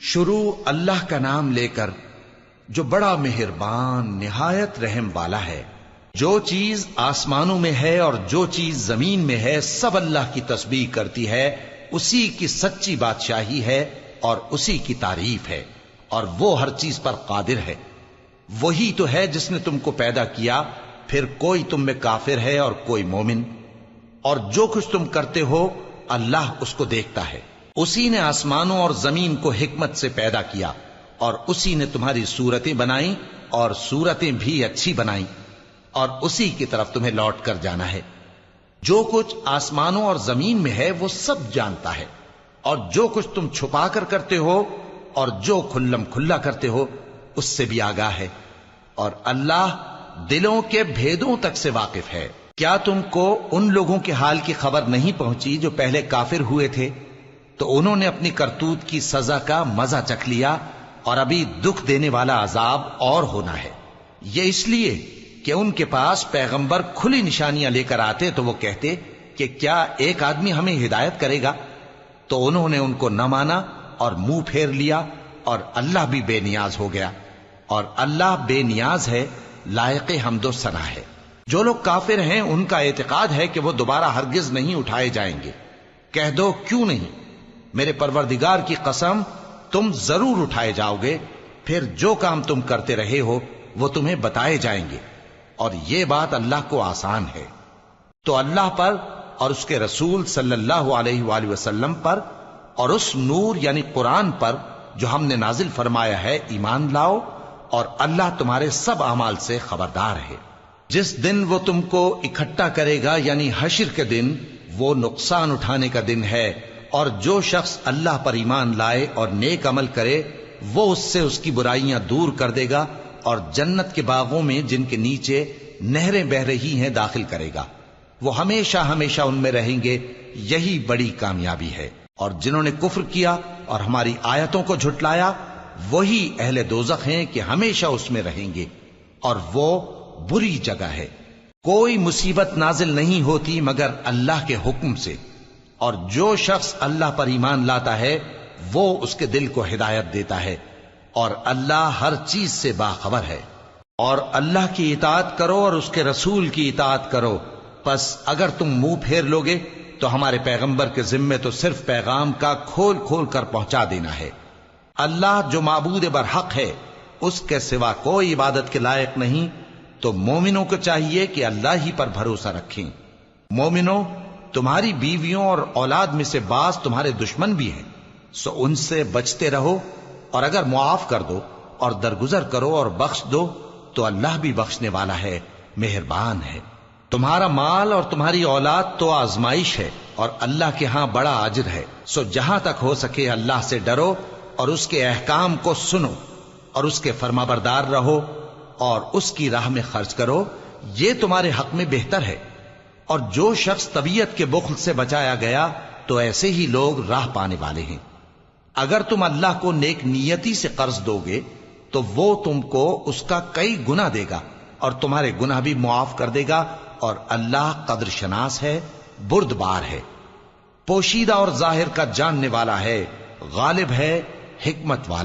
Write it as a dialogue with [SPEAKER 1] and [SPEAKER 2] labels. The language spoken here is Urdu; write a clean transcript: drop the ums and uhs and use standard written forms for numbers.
[SPEAKER 1] شروع اللہ کا نام لے کر جو بڑا مہربان نہایت رحم والا ہے۔ جو چیز آسمانوں میں ہے اور جو چیز زمین میں ہے سب اللہ کی تسبیح کرتی ہے، اسی کی سچی بادشاہی ہے اور اسی کی تعریف ہے، اور وہ ہر چیز پر قادر ہے۔ وہی تو ہے جس نے تم کو پیدا کیا، پھر کوئی تم میں کافر ہے اور کوئی مومن، اور جو کچھ تم کرتے ہو اللہ اس کو دیکھتا ہے۔ اسی نے آسمانوں اور زمین کو حکمت سے پیدا کیا، اور اسی نے تمہاری صورتیں بنائیں اور صورتیں بھی اچھی بنائیں، اور اسی کی طرف تمہیں لوٹ کر جانا ہے۔ جو کچھ آسمانوں اور زمین میں ہے وہ سب جانتا ہے، اور جو کچھ تم چھپا کر کرتے ہو اور جو کھلم کھلا کرتے ہو اس سے بھی آگاہ ہے، اور اللہ دلوں کے بھیدوں تک سے واقف ہے۔ کیا تم کو ان لوگوں کے حال کی خبر نہیں پہنچی جو پہلے کافر ہوئے تھے؟ تو انہوں نے اپنی کرتوت کی سزا کا مزہ چکھ لیا، اور ابھی دکھ دینے والا عذاب اور ہونا ہے۔ یہ اس لیے کہ ان کے پاس پیغمبر کھلی نشانیاں لے کر آتے تو وہ کہتے کہ کیا ایک آدمی ہمیں ہدایت کرے گا؟ تو انہوں نے ان کو نہ مانا اور منہ پھیر لیا، اور اللہ بھی بے نیاز ہو گیا، اور اللہ بے نیاز ہے، لائق حمد و ثنا ہے۔ جو لوگ کافر ہیں ان کا اعتقاد ہے کہ وہ دوبارہ ہرگز نہیں اٹھائے جائیں گے۔ کہہ دو کیوں نہیں؟ میرے پروردگار کی قسم تم ضرور اٹھائے جاؤ گے، پھر جو کام تم کرتے رہے ہو وہ تمہیں بتائے جائیں گے، اور یہ بات اللہ کو آسان ہے۔ تو اللہ پر اور اس کے رسول صلی اللہ علیہ وآلہ وسلم پر اور اس نور یعنی قرآن پر جو ہم نے نازل فرمایا ہے ایمان لاؤ، اور اللہ تمہارے سب اعمال سے خبردار ہے۔ جس دن وہ تم کو اکٹھا کرے گا یعنی حشر کے دن، وہ نقصان اٹھانے کا دن ہے، اور جو شخص اللہ پر ایمان لائے اور نیک عمل کرے وہ اس سے اس کی برائیاں دور کر دے گا، اور جنت کے باغوں میں جن کے نیچے نہریں بہ رہی ہیں داخل کرے گا۔ وہ ہمیشہ ہمیشہ ان میں رہیں گے، یہی بڑی کامیابی ہے۔ اور جنہوں نے کفر کیا اور ہماری آیتوں کو جھٹلایا وہی اہل دوزخ ہیں کہ ہمیشہ اس میں رہیں گے، اور وہ بری جگہ ہے۔ کوئی مصیبت نازل نہیں ہوتی مگر اللہ کے حکم سے، اور جو شخص اللہ پر ایمان لاتا ہے وہ اس کے دل کو ہدایت دیتا ہے، اور اللہ ہر چیز سے باخبر ہے۔ اور اللہ کی اطاعت کرو اور اس کے رسول کی اطاعت کرو، پس اگر تم منہ پھیر لوگے تو ہمارے پیغمبر کے ذمے تو صرف پیغام کا کھول کھول کر پہنچا دینا ہے۔ اللہ جو معبود برحق ہے اس کے سوا کوئی عبادت کے لائق نہیں، تو مومنوں کو چاہیے کہ اللہ ہی پر بھروسہ رکھیں۔ مومنوں، تمہاری بیویوں اور اولاد میں سے بعض تمہارے دشمن بھی ہیں، سو ان سے بچتے رہو، اور اگر معاف کر دو اور درگزر کرو اور بخش دو تو اللہ بھی بخشنے والا ہے، مہربان ہے۔ تمہارا مال اور تمہاری اولاد تو آزمائش ہے، اور اللہ کے ہاں بڑا اجر ہے، سو جہاں تک ہو سکے اللہ سے ڈرو اور اس کے احکام کو سنو، اور اس کے فرمانبردار رہو، اور اس کی راہ میں خرچ کرو، یہ تمہارے حق میں بہتر ہے۔ اور جو شخص طبیعت کے بخل سے بچایا گیا تو ایسے ہی لوگ راہ پانے والے ہیں۔ اگر تم اللہ کو نیک نیتی سے قرض دو گے تو وہ تم کو اس کا کئی گنا دے گا، اور تمہارے گناہ بھی معاف کر دے گا، اور اللہ قدر شناس ہے، بردبار ہے، پوشیدہ اور ظاہر کا جاننے والا ہے، غالب ہے، حکمت والا